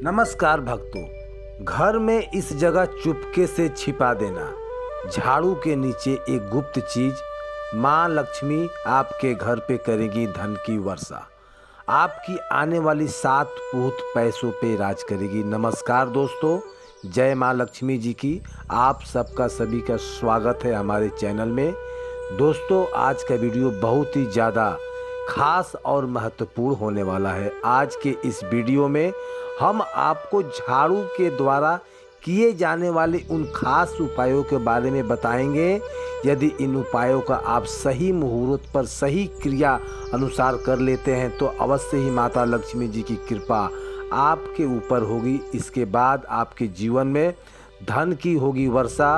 नमस्कार भक्तों। घर में इस जगह चुपके से छिपा देना। झाड़ू के नीचे एक गुप्त चीज। माँ लक्ष्मी आपके घर पे करेगी धन की वर्षा। आपकी आने वाली 7 पूत पैसों पे राज करेगी। नमस्कार दोस्तों, जय माँ लक्ष्मी जी की आप सबका सभी का स्वागत है हमारे चैनल में। दोस्तों, आज का वीडियो बहुत ही ज़्यादा खास और महत्वपूर्ण होने वाला है। आज के इस वीडियो में हम आपको झाड़ू के द्वारा किए जाने वाले उन खास उपायों के बारे में बताएंगे। यदि इन उपायों का आप सही मुहूर्त पर सही क्रिया अनुसार कर लेते हैं तो अवश्य ही माता लक्ष्मी जी की कृपा आपके ऊपर होगी। इसके बाद आपके जीवन में धन की होगी वर्षा।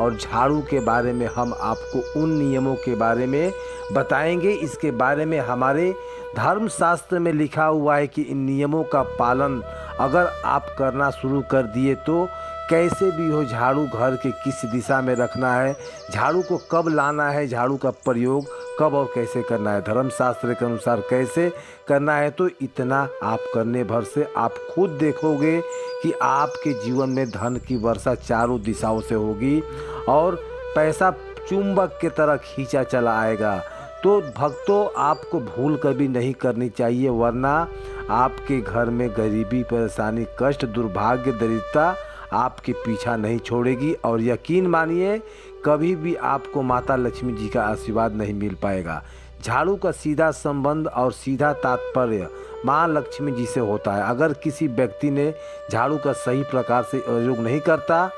और झाड़ू के बारे में हम आपको उन नियमों के बारे में बताएंगे। इसके बारे में हमारे धर्मशास्त्र में लिखा हुआ है कि इन नियमों का पालन अगर आप करना शुरू कर दिए तो कैसे भी हो झाड़ू घर के किस दिशा में रखना है, झाड़ू को कब लाना है, झाड़ू का प्रयोग कब और कैसे करना है, धर्मशास्त्र के अनुसार कैसे करना है, तो इतना आप करने भर से आप खुद देखोगे कि आपके जीवन में धन की वर्षा चारों दिशाओं से होगी और पैसा चुंबक की तरह खींचा चला आएगा। तो भक्तों, आपको भूल कभी नहीं करनी चाहिए, वरना आपके घर में गरीबी, परेशानी, कष्ट, दुर्भाग्य, दरिद्रता आपके पीछा नहीं छोड़ेगी। और यकीन मानिए, कभी भी आपको माता लक्ष्मी जी का आशीर्वाद नहीं मिल पाएगा। झाड़ू का सीधा संबंध और सीधा तात्पर्य माँ लक्ष्मी जी से होता है। अगर किसी व्यक्ति ने झाड़ू का सही प्रकार से प्रयोग नहीं करता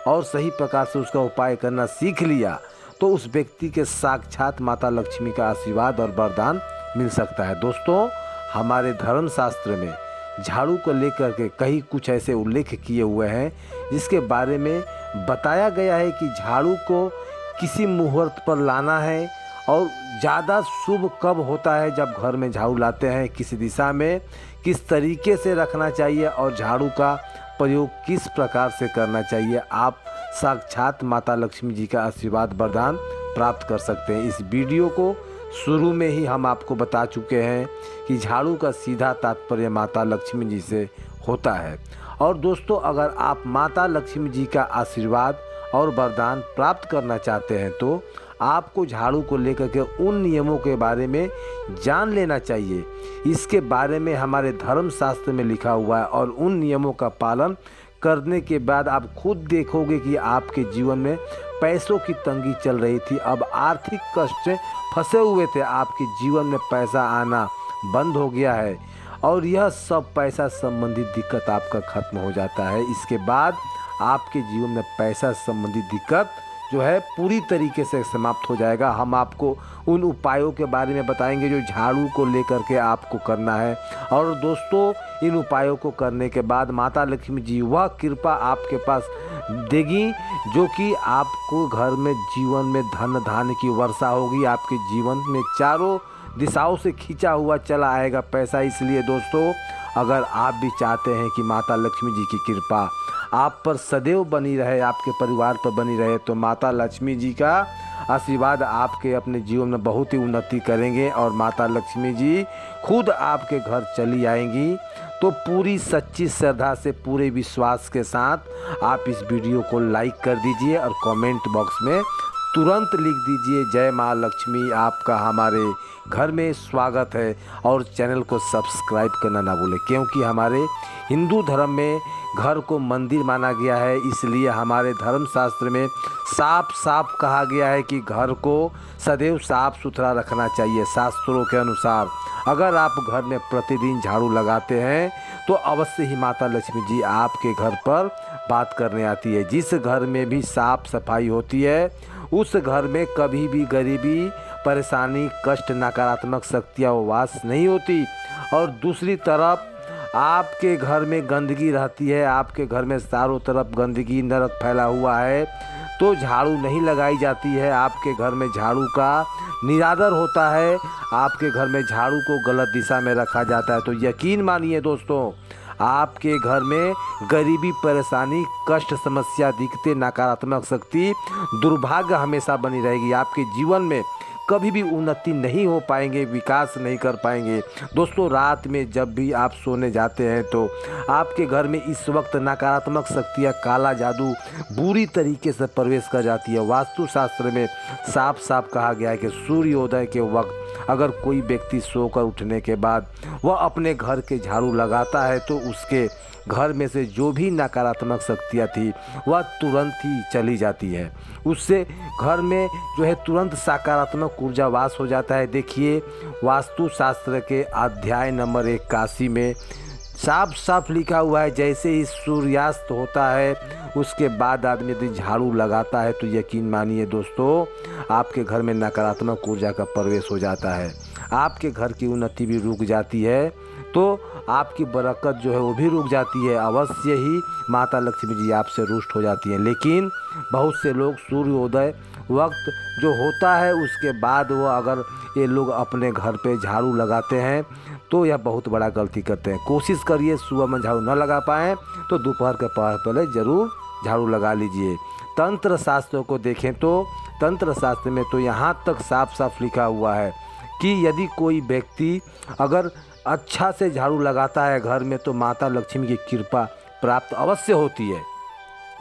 और सही प्रकार से उसका उपाय करना सीख लिया तो उस व्यक्ति के साक्षात माता लक्ष्मी का आशीर्वाद और वरदान मिल सकता है। दोस्तों, हमारे धर्मशास्त्र में झाड़ू को लेकर के कई कुछ ऐसे उल्लेख किए हुए हैं जिसके बारे में बताया गया है कि झाड़ू को किसी मुहूर्त पर लाना है और ज़्यादा शुभ कब होता है जब घर में झाड़ू लाते हैं, किस दिशा में किस तरीके से रखना चाहिए और झाड़ू का प्रयोग किस प्रकार से करना चाहिए। आप साक्षात माता लक्ष्मी जी का आशीर्वाद वरदान प्राप्त कर सकते हैं। इस वीडियो को शुरू में ही हम आपको बता चुके हैं कि झाड़ू का सीधा तात्पर्य माता लक्ष्मी जी से होता है। और दोस्तों, अगर आप माता लक्ष्मी जी का आशीर्वाद और वरदान प्राप्त करना चाहते हैं तो आपको झाड़ू को लेकर के उन नियमों के बारे में जान लेना चाहिए। इसके बारे में हमारे धर्मशास्त्र में लिखा हुआ है और उन नियमों का पालन करने के बाद आप खुद देखोगे कि आपके जीवन में पैसों की तंगी चल रही थी, अब आर्थिक कष्ट से फंसे हुए थे, आपके जीवन में पैसा आना बंद हो गया है और यह सब पैसा संबंधी दिक्कत आपका खत्म हो जाता है। इसके बाद आपके जीवन में पैसा संबंधी दिक्कत जो है पूरी तरीके से समाप्त हो जाएगा। हम आपको उन उपायों के बारे में बताएंगे जो झाड़ू को लेकर के आपको करना है। और दोस्तों, इन उपायों को करने के बाद माता लक्ष्मी जी वह कृपा आपके पास देगी जो कि आपको घर में जीवन में धन धान्य की वर्षा होगी। आपके जीवन में चारों दिशाओं से खींचा हुआ चला आएगा पैसा। इसलिए दोस्तों, अगर आप भी चाहते हैं कि माता लक्ष्मी जी की कृपा आप पर सदैव बनी रहे, आपके परिवार पर बनी रहे, तो माता लक्ष्मी जी का आशीर्वाद आपके अपने जीवन में बहुत ही उन्नति करेंगे और माता लक्ष्मी जी खुद आपके घर चली आएंगी। तो पूरी सच्ची श्रद्धा से, पूरे विश्वास के साथ आप इस वीडियो को लाइक कर दीजिए और कमेंट बॉक्स में तुरंत लिख दीजिए, जय माँ लक्ष्मी, आपका हमारे घर में स्वागत है। और चैनल को सब्सक्राइब करना ना भूलें, क्योंकि हमारे हिंदू धर्म में घर को मंदिर माना गया है। इसलिए हमारे धर्मशास्त्र में साफ साफ कहा गया है कि घर को सदैव साफ सुथरा रखना चाहिए। शास्त्रों के अनुसार अगर आप घर में प्रतिदिन झाड़ू लगाते हैं तो अवश्य ही माता लक्ष्मी जी आपके घर पर बात करने आती है। जिस घर में भी साफ सफाई होती है उस घर में कभी भी गरीबी, परेशानी, कष्ट, नकारात्मक शक्तियाँ वास नहीं होती। और दूसरी तरफ आपके घर में गंदगी रहती है, आपके घर में चारों तरफ गंदगी, नरक फैला हुआ है, तो झाड़ू नहीं लगाई जाती है। आपके घर में झाड़ू का निरादर होता है, आपके घर में झाड़ू को गलत दिशा में रखा जाता है। तो यकीन मानिए दोस्तों, आपके घर में गरीबी, परेशानी, कष्ट, समस्या, दिक्कतें, नकारात्मक शक्ति, दुर्भाग्य हमेशा बनी रहेगी। आपके जीवन में कभी भी उन्नति नहीं हो पाएंगे, विकास नहीं कर पाएंगे। दोस्तों, रात में जब भी आप सोने जाते हैं तो आपके घर में इस वक्त नकारात्मक शक्तियाँ, काला जादू बुरी तरीके से प्रवेश कर जाती है। वास्तुशास्त्र में साफ साफ कहा गया है कि सूर्योदय के वक्त अगर कोई व्यक्ति सोकर उठने के बाद वह अपने घर के झाड़ू लगाता है तो उसके घर में से जो भी नकारात्मक शक्तियाँ थी वह तुरंत ही चली जाती है। उससे घर में जो है तुरंत सकारात्मक ऊर्जा वास हो जाता है। देखिए, वास्तुशास्त्र के अध्याय नंबर 81 में साफ साफ लिखा हुआ है, जैसे ही सूर्यास्त होता है उसके बाद आदमी यदि झाड़ू लगाता है तो यकीन मानिए दोस्तों, आपके घर में नकारात्मक ऊर्जा का प्रवेश हो जाता है, आपके घर की उन्नति भी रुक जाती है, तो आपकी बरकत जो है वो भी रुक जाती है। अवश्य ही माता लक्ष्मी जी आपसे रुष्ट हो जाती हैं। लेकिन बहुत से लोग सूर्योदय वक्त जो होता है उसके बाद वो अगर ये लोग अपने घर पे झाड़ू लगाते हैं तो यह बहुत बड़ा गलती करते हैं। कोशिश करिए सुबह में झाड़ू न लगा पाएँ तो दोपहर के पहले ज़रूर झाड़ू लगा लीजिए। तंत्र शास्त्रों को देखें तो तंत्र शास्त्र में तो यहाँ तक साफ साफ लिखा हुआ है कि यदि कोई व्यक्ति अगर अच्छा से झाड़ू लगाता है घर में तो माता लक्ष्मी की कृपा प्राप्त अवश्य होती है।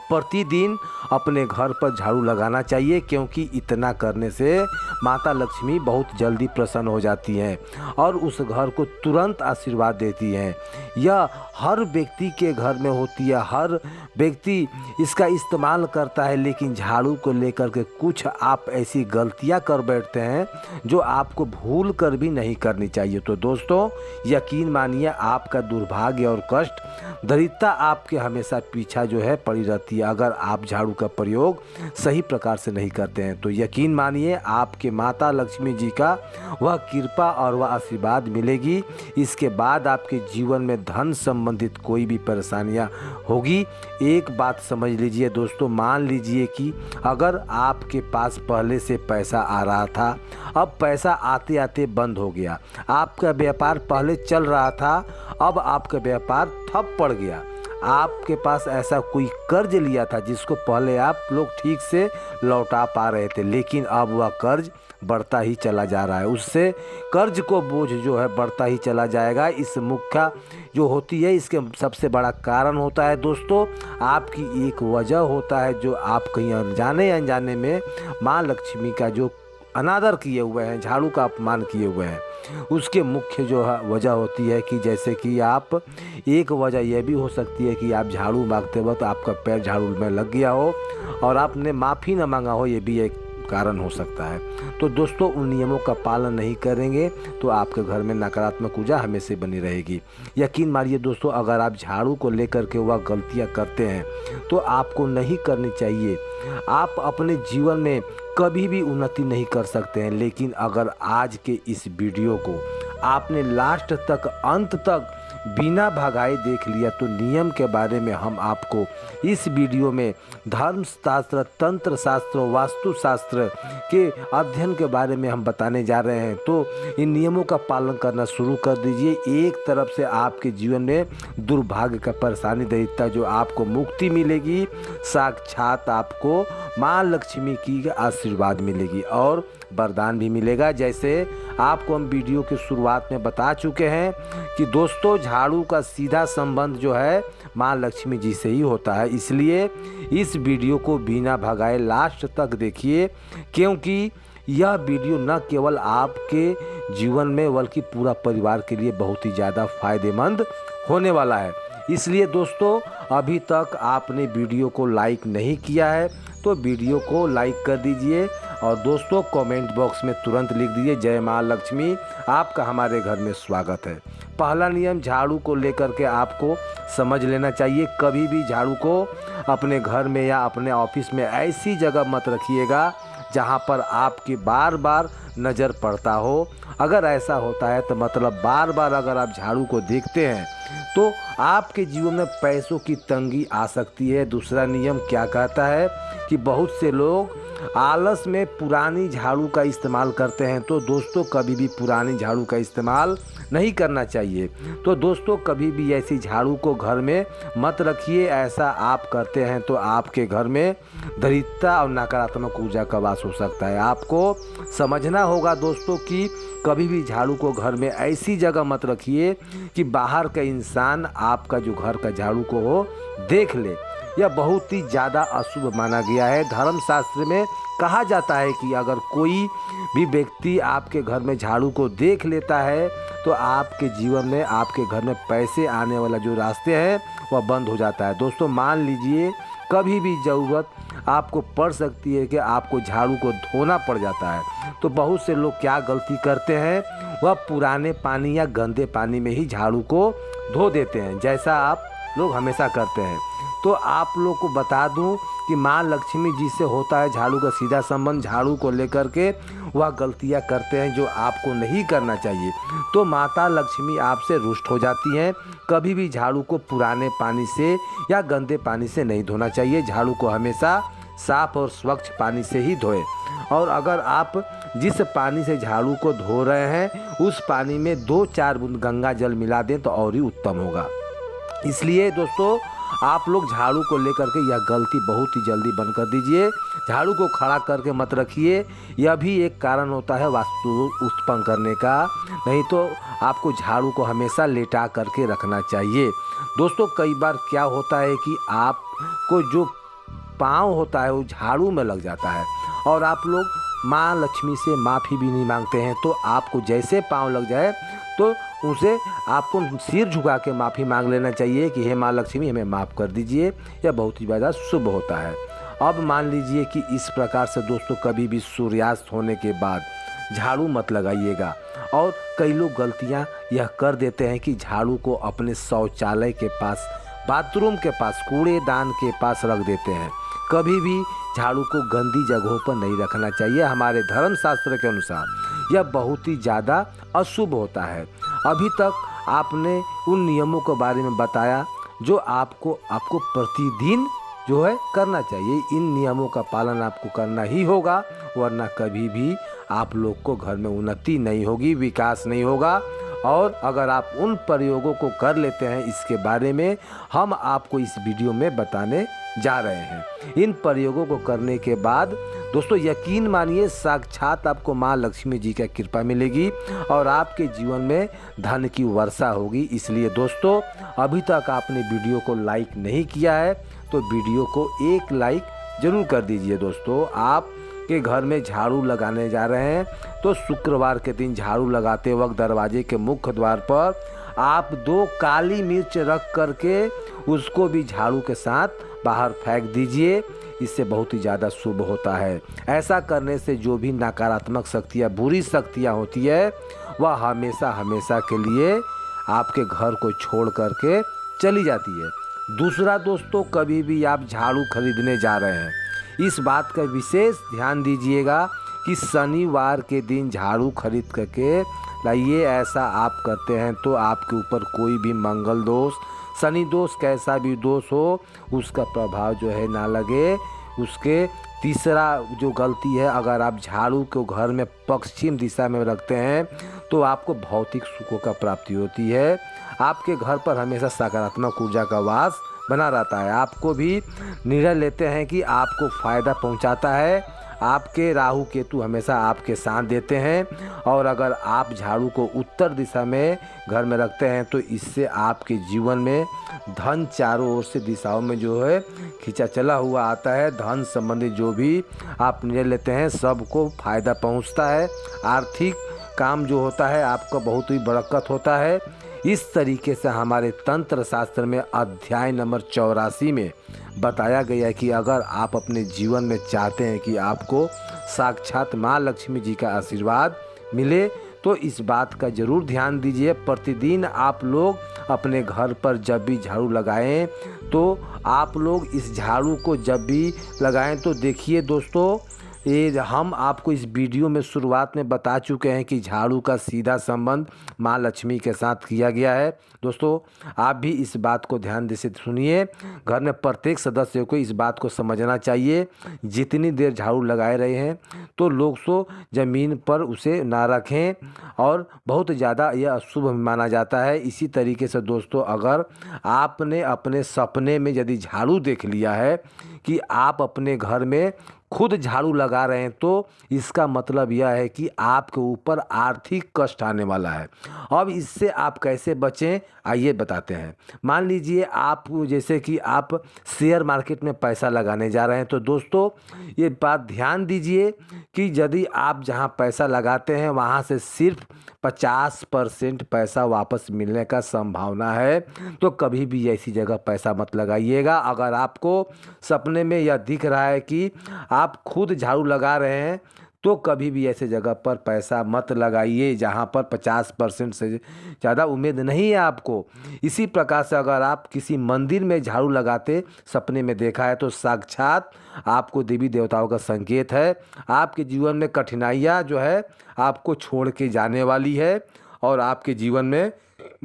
प्रतिदिन अपने घर पर झाड़ू लगाना चाहिए, क्योंकि इतना करने से माता लक्ष्मी बहुत जल्दी प्रसन्न हो जाती हैं और उस घर को तुरंत आशीर्वाद देती हैं। यह हर व्यक्ति के घर में होती है, हर व्यक्ति इसका इस्तेमाल करता है, लेकिन झाड़ू को लेकर के कुछ आप ऐसी गलतियां कर बैठते हैं जो आपको भूल कर भी नहीं करनी चाहिए। तो दोस्तों, यकीन मानिए आपका दुर्भाग्य और कष्ट, दरिद्रता आपके हमेशा पीछा जो है पड़ी रहती है अगर आप झाड़ू का प्रयोग सही प्रकार से नहीं करते हैं। तो यकीन मानिए आपके माता लक्ष्मी जी का वह कृपा और वह आशीर्वाद मिलेगी। इसके बाद आपके जीवन में धन संबंधित कोई भी परेशानियां होगी। एक बात समझ लीजिए दोस्तों, मान लीजिए कि अगर आपके पास पहले से पैसा आ रहा था, अब पैसा आते आते बंद हो गया, आपका व्यापार पहले चल रहा था, अब आपका व्यापार ठप पड़ गया, आपके पास ऐसा कोई कर्ज लिया था जिसको पहले आप लोग ठीक से लौटा पा रहे थे, लेकिन अब वह कर्ज बढ़ता ही चला जा रहा है, उससे कर्ज को बोझ जो है बढ़ता ही चला जाएगा। इस मुख्य जो होती है, इसके सबसे बड़ा कारण होता है दोस्तों, आपकी एक वजह होता है जो आप कहीं अनजाने में माँ लक्ष्मी का जो अनादर किए हुए हैं, झाड़ू का अपमान किए हुए हैं। उसके मुख्य जो है वजह होती है कि जैसे कि आप, एक वजह यह भी हो सकती है कि आप झाड़ू मांगते वक्त आपका पैर झाड़ू में लग गया हो और आपने माफ़ी न मांगा हो, ये भी एक कारण हो सकता है। तो दोस्तों, उन नियमों का पालन नहीं करेंगे तो आपके घर में नकारात्मक ऊर्जा हमेशा बनी रहेगी। यकीन मानिए दोस्तों, अगर आप झाड़ू को लेकर के वह गलतियां करते हैं तो आपको नहीं करनी चाहिए। आप अपने जीवन में कभी भी उन्नति नहीं कर सकते हैं, लेकिन अगर आज के इस वीडियो को आपने लास्ट तक, अंत तक बिना भगाए देख लिया तो नियम के बारे में हम आपको इस वीडियो में धर्मशास्त्र, तंत्र शास्त्र, वास्तुशास्त्र के अध्ययन के बारे में हम बताने जा रहे हैं। तो इन नियमों का पालन करना शुरू कर दीजिए। एक तरफ से आपके जीवन में दुर्भाग्य का परेशानी दरिद्रता जो आपको मुक्ति मिलेगी, साक्षात आपको माँ लक्ष्मी की आशीर्वाद मिलेगी और वरदान भी मिलेगा। जैसे आपको हम वीडियो की शुरुआत में बता चुके हैं कि दोस्तों, झाड़ू का सीधा संबंध जो है माँ लक्ष्मी जी से ही होता है, इसलिए इस वीडियो को बिना भगाए लास्ट तक देखिए, क्योंकि यह वीडियो न केवल आपके जीवन में बल्कि पूरा परिवार के लिए बहुत ही ज़्यादा फायदेमंद होने वाला है। इसलिए दोस्तों, अभी तक आपने वीडियो को लाइक नहीं किया है तो वीडियो को लाइक कर दीजिए और दोस्तों कमेंट बॉक्स में तुरंत लिख दीजिए, जय माँ लक्ष्मी, आपका हमारे घर में स्वागत है। पहला नियम झाड़ू को लेकर के आपको समझ लेना चाहिए। कभी भी झाड़ू को अपने घर में या अपने ऑफिस में ऐसी जगह मत रखिएगा जहाँ पर आपकी बार बार नज़र पड़ता हो। अगर ऐसा होता है तो मतलब बार बार अगर आप झाड़ू को देखते हैं तो आपके जीवन में पैसों की तंगी आ सकती है। दूसरा नियम क्या कहता है कि बहुत से लोग आलस में पुरानी झाड़ू का इस्तेमाल करते हैं। तो दोस्तों कभी भी पुरानी झाड़ू का इस्तेमाल नहीं करना चाहिए। तो दोस्तों कभी भी ऐसी झाड़ू को घर में मत रखिए। ऐसा आप करते हैं तो आपके घर में दरिद्रता और नकारात्मक ऊर्जा का वास हो सकता है। आपको समझना होगा दोस्तों कि कभी भी झाड़ू को घर में ऐसी जगह मत रखिए कि बाहर का इंसान आपका जो घर का झाड़ू को हो देख ले। यह बहुत ही ज़्यादा अशुभ माना गया है। धर्मशास्त्र में कहा जाता है कि अगर कोई भी व्यक्ति आपके घर में झाड़ू को देख लेता है तो आपके जीवन में, आपके घर में पैसे आने वाला जो रास्ते हैं वह बंद हो जाता है। दोस्तों मान लीजिए कभी भी ज़रूरत आपको पड़ सकती है कि आपको झाड़ू को धोना पड़ जाता है, तो बहुत से लोग क्या गलती करते हैं, वह पुराने पानी या गंदे पानी में ही झाड़ू को धो देते हैं, जैसा आप लोग हमेशा करते हैं। तो आप लोग को बता दूं कि माँ लक्ष्मी जी से होता है झाड़ू का सीधा संबंध। झाड़ू को लेकर के वह गलतियाँ करते हैं जो आपको नहीं करना चाहिए, तो माता लक्ष्मी आपसे रुष्ट हो जाती हैं। कभी भी झाड़ू को पुराने पानी से या गंदे पानी से नहीं धोना चाहिए। झाड़ू को हमेशा साफ और स्वच्छ पानी से ही धोएं। और अगर आप जिस पानी से झाड़ू को धो रहे हैं उस पानी में 2-4 बूंद गंगा जल मिला दें तो और ही उत्तम होगा। इसलिए दोस्तों आप लोग झाड़ू को लेकर के यह गलती बहुत ही जल्दी बंद कर दीजिए। झाड़ू को खड़ा करके मत रखिए, यह भी एक कारण होता है वास्तु उत्पन्न करने का। नहीं तो आपको झाड़ू को हमेशा लेटा करके रखना चाहिए। दोस्तों कई बार क्या होता है कि आपको जो पाँव होता है वो झाड़ू में लग जाता है और आप लोग माँ लक्ष्मी से माफ़ी भी नहीं मांगते हैं। तो आपको जैसे पाँव लग जाए तो उसे आपको सिर झुका के माफ़ी मांग लेना चाहिए कि हे माँ लक्ष्मी हमें माफ़ कर दीजिए। यह बहुत ही ज़्यादा शुभ होता है। अब मान लीजिए कि इस प्रकार से दोस्तों कभी भी सूर्यास्त होने के बाद झाड़ू मत लगाइएगा। और कई लोग गलतियाँ यह कर देते हैं कि झाड़ू को अपने शौचालय के पास, बाथरूम के पास, कूड़ेदान के पास रख देते हैं। कभी भी झाड़ू को गंदी जगहों पर नहीं रखना चाहिए। हमारे धर्मशास्त्र के अनुसार यह बहुत ही ज़्यादा अशुभ होता है। अभी तक आपने उन नियमों के बारे में बताया जो आपको प्रतिदिन जो है करना चाहिए। इन नियमों का पालन आपको करना ही होगा, वरना कभी भी आप लोग को घर में उन्नति नहीं होगी, विकास नहीं होगा। और अगर आप उन प्रयोगों को कर लेते हैं, इसके बारे में हम आपको इस वीडियो में बताने जा रहे हैं। इन प्रयोगों को करने के बाद दोस्तों यकीन मानिए साक्षात आपको माँ लक्ष्मी जी की कृपा मिलेगी और आपके जीवन में धन की वर्षा होगी। इसलिए दोस्तों अभी तक आपने वीडियो को लाइक नहीं किया है तो वीडियो को एक लाइक ज़रूर कर दीजिए। दोस्तों आप के घर में झाड़ू लगाने जा रहे हैं तो शुक्रवार के दिन झाड़ू लगाते वक्त दरवाजे के मुख्य द्वार पर आप 2 काली मिर्च रख करके उसको भी झाड़ू के साथ बाहर फेंक दीजिए। इससे बहुत ही ज़्यादा शुभ होता है। ऐसा करने से जो भी नकारात्मक शक्तियाँ, बुरी शक्तियाँ होती है वह हमेशा हमेशा के लिए आपके घर को छोड़ करके चली जाती है। दूसरा दोस्तों कभी भी आप झाड़ू खरीदने जा रहे हैं, इस बात का विशेष ध्यान दीजिएगा कि शनिवार के दिन झाड़ू खरीद करके लाइए। ऐसा आप करते हैं तो आपके ऊपर कोई भी मंगल दोष, शनि दोष, कैसा भी दोष हो उसका प्रभाव जो है ना लगे। उसके तीसरा जो गलती है, अगर आप झाड़ू को घर में पश्चिम दिशा में रखते हैं तो आपको भौतिक सुखों का प्राप्ति होती है। आपके घर पर हमेशा सकारात्मक ऊर्जा का वास बना रहता है। आपको भी निर्णय लेते हैं कि आपको फ़ायदा पहुंचाता है। आपके राहु केतु हमेशा आपके साथ देते हैं। और अगर आप झाड़ू को उत्तर दिशा में घर में रखते हैं तो इससे आपके जीवन में धन चारों ओर से दिशाओं में जो है खींचा चला हुआ आता है। धन संबंधी जो भी आप निर्णय लेते हैं सबको फ़ायदा पहुंचता है। आर्थिक काम जो होता है आपका बहुत ही बरकत होता है। इस तरीके से हमारे तंत्र शास्त्र में अध्याय नंबर 84 में बताया गया है कि अगर आप अपने जीवन में चाहते हैं कि आपको साक्षात माँ लक्ष्मी जी का आशीर्वाद मिले तो इस बात का ज़रूर ध्यान दीजिए। प्रतिदिन आप लोग अपने घर पर जब भी झाड़ू लगाएं तो आप लोग इस झाड़ू को जब भी लगाएं तो देखिए दोस्तों ये हम आपको इस वीडियो में शुरुआत में बता चुके हैं कि झाड़ू का सीधा संबंध माँ लक्ष्मी के साथ किया गया है। दोस्तों, आप भी इस बात को ध्यान से सुनिए। घर में प्रत्येक सदस्य को इस बात को समझना चाहिए। जितनी देर झाड़ू लगाए रहे हैं तो लोग ज़मीन पर उसे ना रखें और बहुत ज़्यादा यह अशुभ माना जाता है। इसी तरीके से दोस्तों, अगर आपने अपने सपने में यदि झाड़ू देख लिया है कि आप अपने घर में खुद झाड़ू लगा रहे हैं, तो इसका मतलब यह है कि आपके ऊपर आर्थिक कष्ट आने वाला है। अब इससे आप कैसे बचें, आइए बताते हैं। मान लीजिए आप जैसे कि आप शेयर मार्केट में पैसा लगाने जा रहे हैं, तो दोस्तों ये बात ध्यान दीजिए कि यदि आप जहां पैसा लगाते हैं वहां से सिर्फ 50% पैसा वापस मिलने का संभावना है। तो कभी भी ऐसी जगह पैसा मत लगाइएगा। अगर आपको सपने में यह दिख रहा है कि आप खुद झाड़ू लगा रहे हैं, तो कभी भी ऐसे जगह पर पैसा मत लगाइए जहां पर 50% से ज़्यादा उम्मीद नहीं है आपको। इसी प्रकार से अगर आप किसी मंदिर में झाड़ू लगाते सपने में देखा है, तो साक्षात आपको देवी देवताओं का संकेत है। आपके जीवन में कठिनाइयाँ जो है आपको छोड़ के जाने वाली है और आपके जीवन में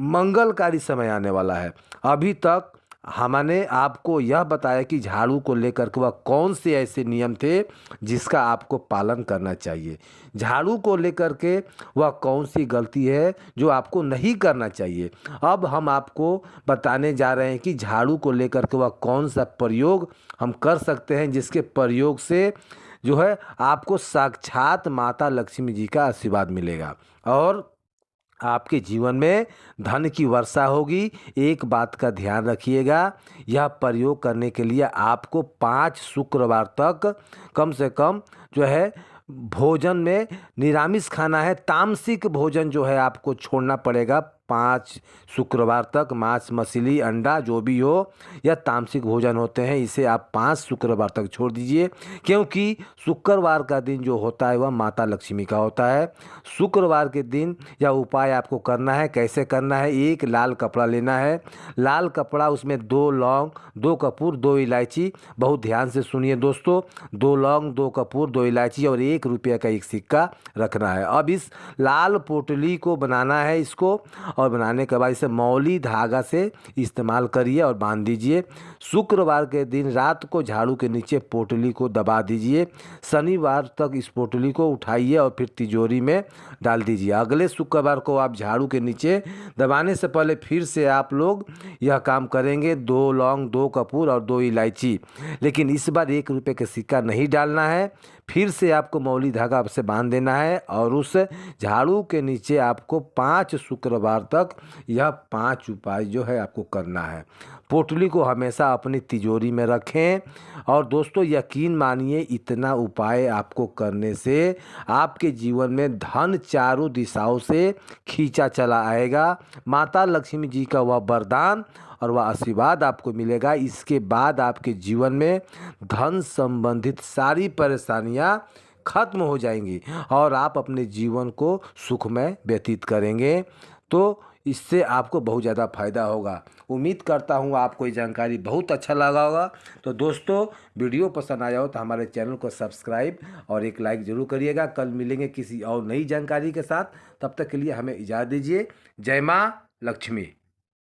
मंगलकारी समय आने वाला है। अभी तक हमने आपको यह बताया कि झाड़ू को लेकर के वह कौन से ऐसे नियम थे जिसका आपको पालन करना चाहिए। झाड़ू को लेकर के वह कौन सी गलती है जो आपको नहीं करना चाहिए। अब हम आपको बताने जा रहे हैं कि झाड़ू को लेकर के वह कौन सा प्रयोग हम कर सकते हैं जिसके प्रयोग से जो है आपको साक्षात माता लक्ष्मी जी का आशीर्वाद मिलेगा और आपके जीवन में धन की वर्षा होगी। एक बात का ध्यान रखिएगा, यह प्रयोग करने के लिए आपको 5 शुक्रवार तक कम से कम जो है भोजन में निरामिष खाना है। तामसिक भोजन जो है आपको छोड़ना पड़ेगा। 5 शुक्रवार तक मांस मछली अंडा जो भी हो या तामसिक भोजन होते हैं, इसे आप 5 शुक्रवार तक छोड़ दीजिए। क्योंकि शुक्रवार का दिन जो होता है वह माता लक्ष्मी का होता है। शुक्रवार के दिन यह उपाय आपको करना है। कैसे करना है? एक लाल कपड़ा लेना है। लाल कपड़ा, उसमें 2 लौंग, 2 कपूर, 2 इलायची। बहुत ध्यान से सुनिए दोस्तों, 2 लौंग, 2 कपूर, 2 इलायची और 1 रुपये का एक सिक्का रखना है। अब इस लाल पोटली को बनाना है इसको, और बनाने के बाद इसे मौली धागा से इस्तेमाल करिए और बांध दीजिए। शुक्रवार के दिन रात को झाड़ू के नीचे पोटली को दबा दीजिए। शनिवार तक इस पोटली को उठाइए और फिर तिजोरी में डाल दीजिए। अगले शुक्रवार को आप झाड़ू के नीचे दबाने से पहले फिर से आप लोग यह काम करेंगे। 2 लौंग, 2 कपूर और 2 इलायची, लेकिन इस बार 1 रुपये का सिक्का नहीं डालना है। फिर से आपको मौली धागा से बांध देना है और उस झाड़ू के नीचे आपको 5 शुक्रवार तक यह 5 उपाय जो है आपको करना है। पोटली को हमेशा अपनी तिजोरी में रखें और दोस्तों यकीन मानिए, इतना उपाय आपको करने से आपके जीवन में धन चारों दिशाओं से खींचा चला आएगा। माता लक्ष्मी जी का वह वरदान और वह आशीर्वाद आपको मिलेगा। इसके बाद आपके जीवन में धन संबंधित सारी परेशानियां खत्म हो जाएंगी और आप अपने जीवन को सुखमय व्यतीत करेंगे। तो इससे आपको बहुत ज़्यादा फायदा होगा। उम्मीद करता हूँ आपको ये जानकारी बहुत अच्छा लगा होगा। तो दोस्तों, वीडियो पसंद आया हो तो हमारे चैनल को सब्सक्राइब और एक लाइक ज़रूर करिएगा। कल मिलेंगे किसी और नई जानकारी के साथ, तब तक के लिए हमें इजाज़त दीजिए। जय माँ लक्ष्मी।